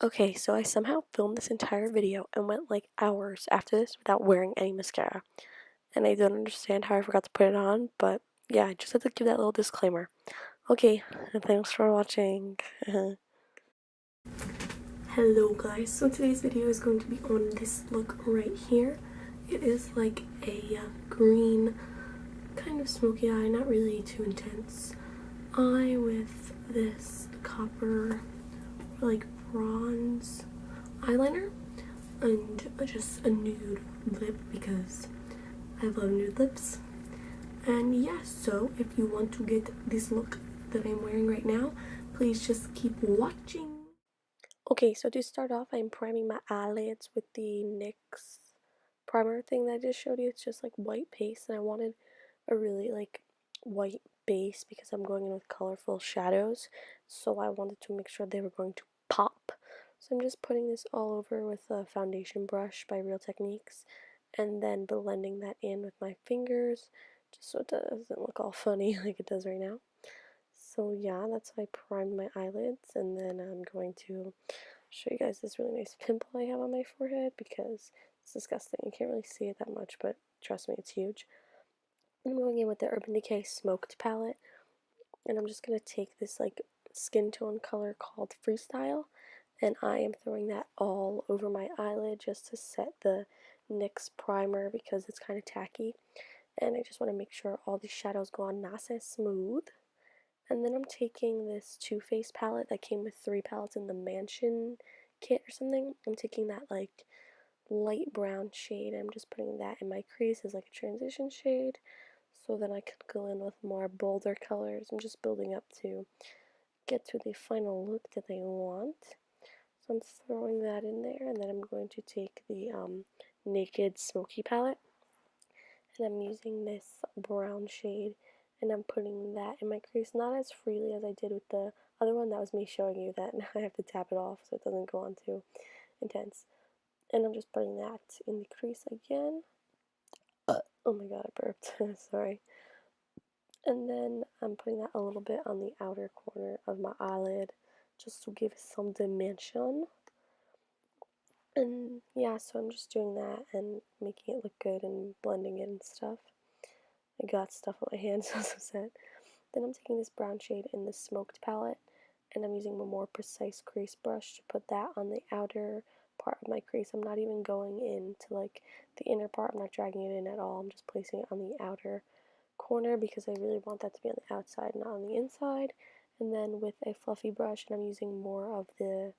Okay, so I somehow filmed this entire video and went like hours after this without wearing any mascara. And I don't understand how I forgot to put it on, but yeah, I just had to give that little disclaimer. Okay, and thanks for watching. Hello guys, so today's video is going to be on this look right here. It is like a green, kind of smoky eye, not really too intense eye with this copper, like bronze eyeliner and just a nude lip because I love nude lips. And yeah, so if you want to get this look that I'm wearing right now, please just keep watching. Okay, so to start off, I'm priming my eyelids with the NYX primer thing that I just showed you. It's just like white paste, and I wanted a really like white base because I'm going in with colorful shadows, so I wanted to make sure they were going to pop. So I'm just putting this all over with a foundation brush by Real Techniques and then blending that in with my fingers just so it doesn't look all funny like it does right now. So yeah, that's how I primed my eyelids, and then I'm going to show you guys this really nice pimple I have on my forehead because it's disgusting. You can't really see it that much, but trust me, it's huge. I'm going in with the Urban Decay Smoked palette, and I'm just going to take this like skin tone color called Freestyle, and I am throwing that all over my eyelid just to set the NYX primer because it's kind of tacky, and I just want to make sure all the shadows go on nice and smooth. And then I'm taking this Too Faced palette that came with 3 palettes in the Mansion kit or something. I'm taking that like light brown shade. I'm just putting that in my crease as like a transition shade so then I could go in with more bolder colors. I'm just building up to get to the final look that I want. So I'm throwing that in there, and then I'm going to take the Naked Smoky palette, and I'm using this brown shade, and I'm putting that in my crease, not as freely as I did with the other one. That was me showing you that now I have to tap it off so it doesn't go on too intense. And I'm just putting that in the crease again. Oh my god, I burped. Sorry. And then I'm putting that a little bit on the outer corner of my eyelid just to give it some dimension. And yeah, so I'm just doing that and making it look good and blending it and stuff. I got stuff on my hands, so I was upset. Then I'm taking this brown shade in the Smoked palette, and I'm using a more precise crease brush to put that on the outer part of my crease. I'm not even going into like the inner part. I'm not dragging it in at all. I'm just placing it on the outer corner because I really want that to be on the outside, not on the inside. And then with a fluffy brush, and I'm using more of the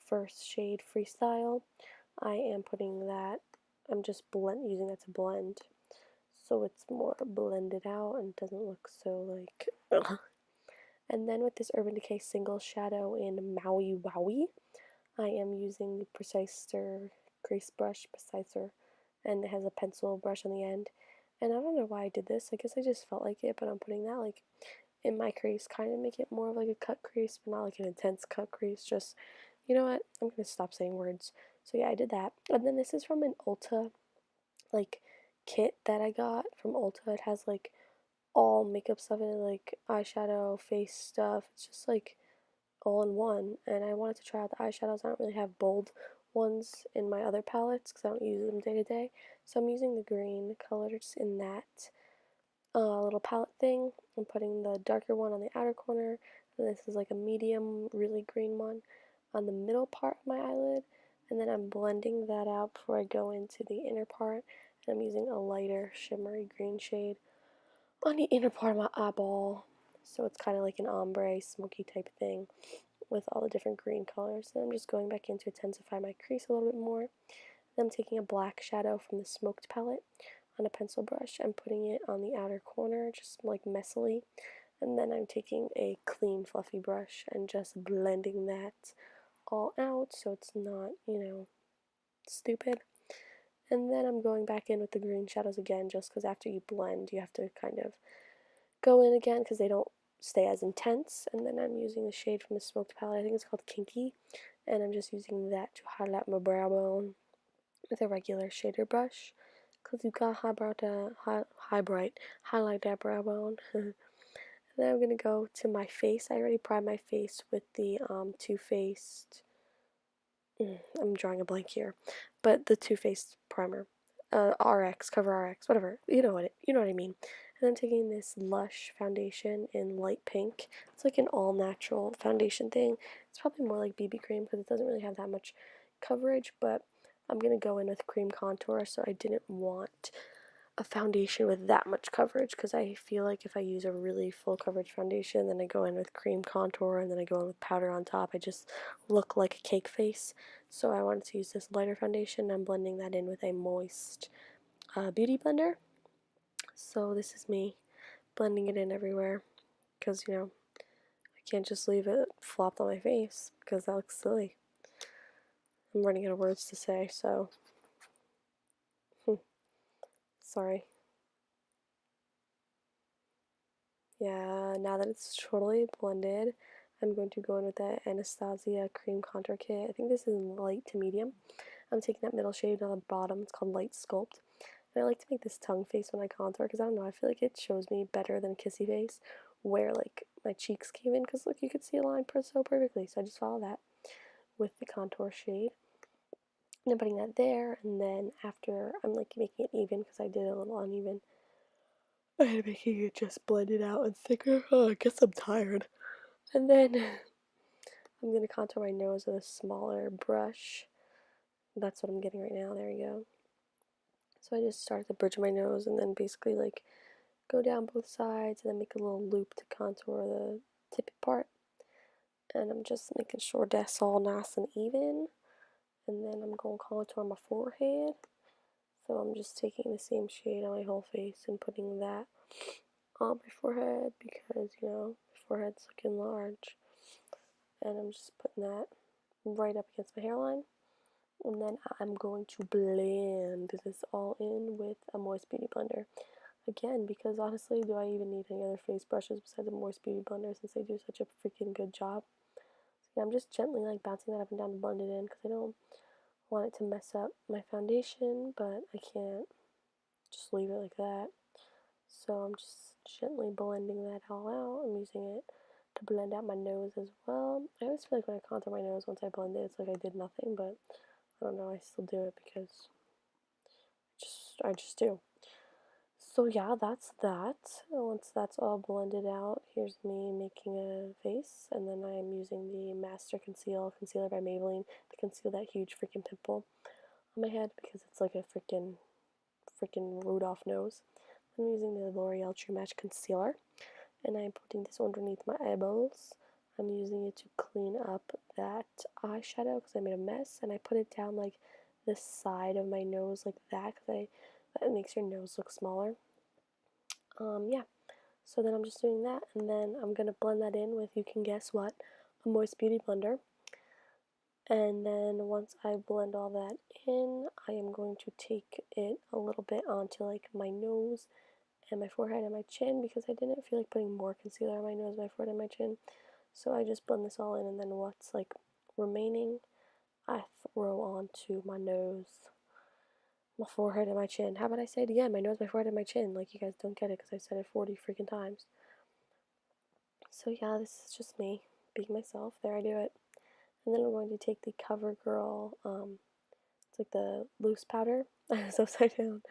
first shade Freestyle, I am putting that, I'm just using that to blend so it's more blended out and doesn't look so like ugh. And then with this Urban Decay Single Shadow in Maui Wowie, I am using the Preciser crease brush, Preciser, and it has a pencil brush on the end. And I don't know why I did this. I guess I just felt like it, but I'm putting that like in my crease, kind of make it more of like a cut crease, but not like an intense cut crease. Just, you know what? I'm gonna stop saying words. So yeah, I did that. And then this is from an Ulta like kit that I got from Ulta. It has like all makeup stuff in it, like eyeshadow, face stuff. It's just like all in one. And I wanted to try out the eyeshadows. I don't really have bold ones in my other palettes because I don't use them day to day. So I'm using the green colors in that little palette thing. I'm putting the darker one on the outer corner, and this is like a medium, really green one on the middle part of my eyelid. And then I'm blending that out before I go into the inner part. And I'm using a lighter shimmery green shade on the inner part of my eyeball. So it's kind of like an ombre, smoky type thing with all the different green colors. And I'm just going back in to intensify my crease a little bit more. Then I'm taking a black shadow from the Smoked palette on a pencil brush and putting it on the outer corner, just like messily. And then I'm taking a clean, fluffy brush and just blending that all out so it's not, stupid. And then I'm going back in with the green shadows again just because after you blend, you have to kind of go in again because they don't stay as intense. And then I'm using the shade from the Smoked palette, I think it's called Kinky, and I'm just using that to highlight my brow bone with a regular shader brush because you got highlight that brow bone. And then I'm gonna go to my face. I already primed my face with the Too Faced I'm drawing a blank here, but the Too Faced primer, RX, Cover RX, whatever. You know what I mean. And I'm taking this Lush foundation in light pink. It's like an all natural foundation thing. It's probably more like BB cream because it doesn't really have that much coverage, but I'm gonna go in with cream contour, so I didn't want a foundation with that much coverage because I feel like if I use a really full coverage foundation, then I go in with cream contour and then I go in with powder on top, I just look like a cake face. So I wanted to use this lighter foundation. I'm blending that in with a moist beauty blender. So this is me blending it in everywhere because, I can't just leave it flopped on my face because that looks silly. I'm running out of words to say, so sorry. Yeah, now that it's totally blended, I'm going to go in with the Anastasia Cream Contour Kit. I think this is light to medium. I'm taking that middle shade on the bottom. It's called Light Sculpt. And I like to make this tongue face when I contour because I don't know, I feel like it shows me better than a kissy face where like my cheeks came in because look, you could see a line so perfectly. So I just follow that with the contour shade. And I'm putting that there, and then after I'm like making it even because I did a little uneven. I'm making it just blended out and thicker. Oh, I guess I'm tired. And then I'm going to contour my nose with a smaller brush. That's what I'm getting right now. There we go. So I just start at the bridge of my nose and then basically like go down both sides and then make a little loop to contour the tippy part. And I'm just making sure that's all nice and even. And then I'm going to contour my forehead. So I'm just taking the same shade on my whole face and putting that on my forehead because, my forehead's looking large. And I'm just putting that right up against my hairline. And then I'm going to blend this all in with a moist beauty blender. Again, because honestly, do I even need any other face brushes besides a moist beauty blender since they do such a freaking good job? So yeah, I'm just gently like bouncing that up and down to blend it in because I don't want it to mess up my foundation, but I can't just leave it like that. So I'm just gently blending that all out. I'm using it to blend out my nose as well. I always feel like when I contour my nose, once I blend it, it's like I did nothing, but I don't know, I still do it because I just do. So yeah, that's that. Once that's all blended out, here's me making a face, and then I'm using the Master Concealer by Maybelline to conceal that huge freaking pimple on my head because it's like a freaking Rudolph nose. I'm using the L'Oreal True Match Concealer, and I'm putting this underneath my eyeballs. I'm using it to clean up that eyeshadow because I made a mess, and I put it down like the side of my nose like that because that makes your nose look smaller. Yeah. So then I'm just doing that, and then I'm gonna blend that in with, you can guess what, a moist beauty blender. And then once I blend all that in, I am going to take it a little bit onto like my nose and my forehead and my chin because I didn't feel like putting more concealer on my nose, my forehead, and my chin. So I just blend this all in, and then what's like remaining, I throw onto my nose, my forehead, and my chin. How about I say it again? My nose, my forehead, and my chin. Like you guys don't get it because I said it 40 freaking times. So yeah, this is just me being myself. There, I do it. And then I'm going to take the CoverGirl, it's like the loose powder. It's upside down.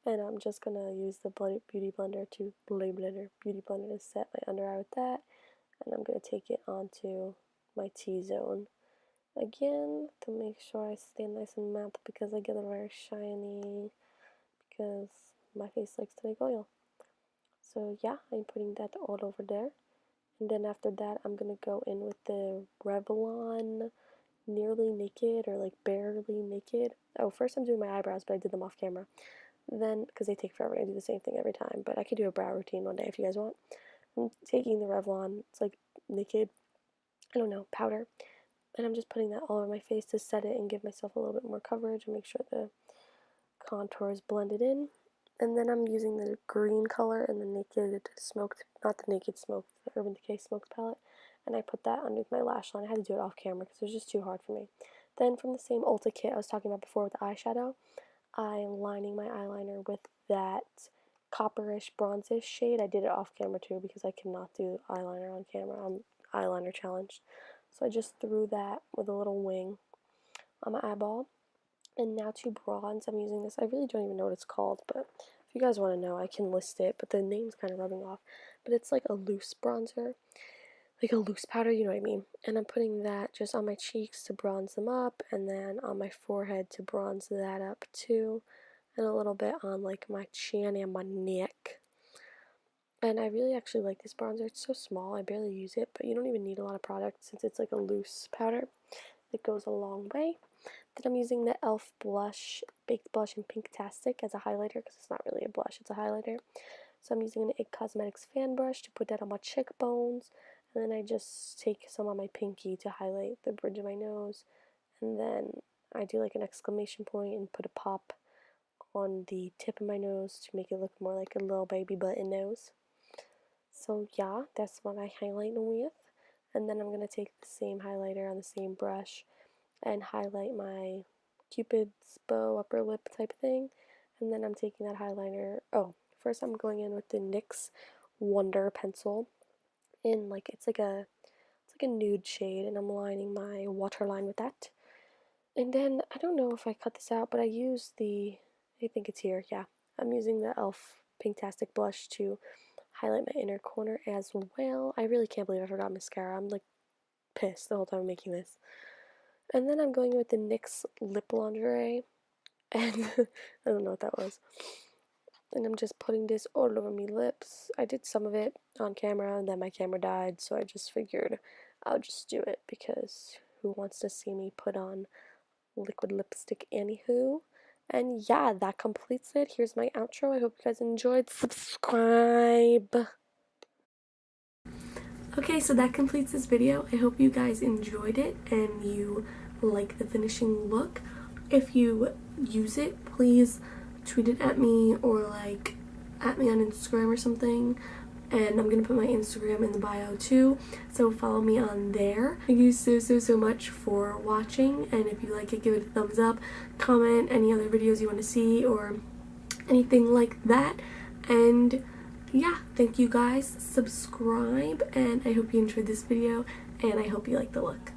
And I'm just gonna use the beauty blender to set my under eye with that. And I'm gonna take it onto my T-zone again to make sure I stay nice and matte because I get it very shiny because my face likes to make oil. So yeah, I'm putting that all over there. And then after that, I'm gonna go in with the Revlon Nearly Naked or like Barely Naked. Oh, first I'm doing my eyebrows, but I did them off camera. Then, because they take forever, I do the same thing every time. But I could do a brow routine one day if you guys want. I'm taking the Revlon, it's like Naked, I don't know, powder. And I'm just putting that all over my face to set it and give myself a little bit more coverage and make sure the contour is blended in. And then I'm using the green color in the Naked Smoked, not the Naked Smoked, the Urban Decay Smoked palette. And I put that underneath my lash line. I had to do it off camera because it was just too hard for me. Then from the same Ulta kit I was talking about before with the eyeshadow, I'm lining my eyeliner with that copperish bronzish shade. I did it off camera too because I cannot do eyeliner on camera. I'm eyeliner challenged. So I just threw that with a little wing on my eyeball. And now to bronze, I'm using this. I really don't even know what it's called, but if you guys want to know, I can list it, but the name's kind of rubbing off. But it's like a loose bronzer, like a loose powder, you know what I mean? And I'm putting that just on my cheeks to bronze them up, and then on my forehead to bronze that up too, and a little bit on like my chin and my neck. And I really actually like this bronzer. It's so small, I barely use it, but you don't even need a lot of product since it's like a loose powder. It goes a long way. Then I'm using the e.l.f. blush, Baked Blush in Pinktastic as a highlighter, because it's not really a blush, it's a highlighter. So I'm using an IT Cosmetics fan brush to put that on my cheekbones, and then I just take some on my pinky to highlight the bridge of my nose, and then I do like an exclamation point and put a pop on the tip of my nose to make it look more like a little baby button nose. So yeah, that's what I highlight with. And then I'm going to take the same highlighter on the same brush and highlight my Cupid's bow upper lip type thing. And then I'm taking that highlighter, first I'm going in with the NYX Wonder pencil in like it's like a nude shade, and I'm lining my waterline with that. And then I don't know if I cut this out, but I think it's here, yeah. I'm using the e.l.f. Pinktastic blush to highlight my inner corner as well. I really can't believe I forgot mascara. I'm like pissed the whole time I'm making this. And then I'm going with the NYX Lip Lingerie, and I don't know what that was. And I'm just putting this all over my lips. I did some of it on camera, and then my camera died, so I just figured I'll just do it, because who wants to see me put on liquid lipstick anywho? And yeah, that completes it. Here's my outro. I hope you guys enjoyed. Subscribe! Okay, so that completes this video. I hope you guys enjoyed it and you like the finishing look. If you use it, please tweet it at me or like at me on Instagram or something. And I'm gonna put my Instagram in the bio too, so follow me on there. Thank you so much for watching, and if you like it, give it a thumbs up, comment any other videos you want to see or anything like that. And yeah, thank you guys, subscribe, and I hope you enjoyed this video, and I hope you like the look.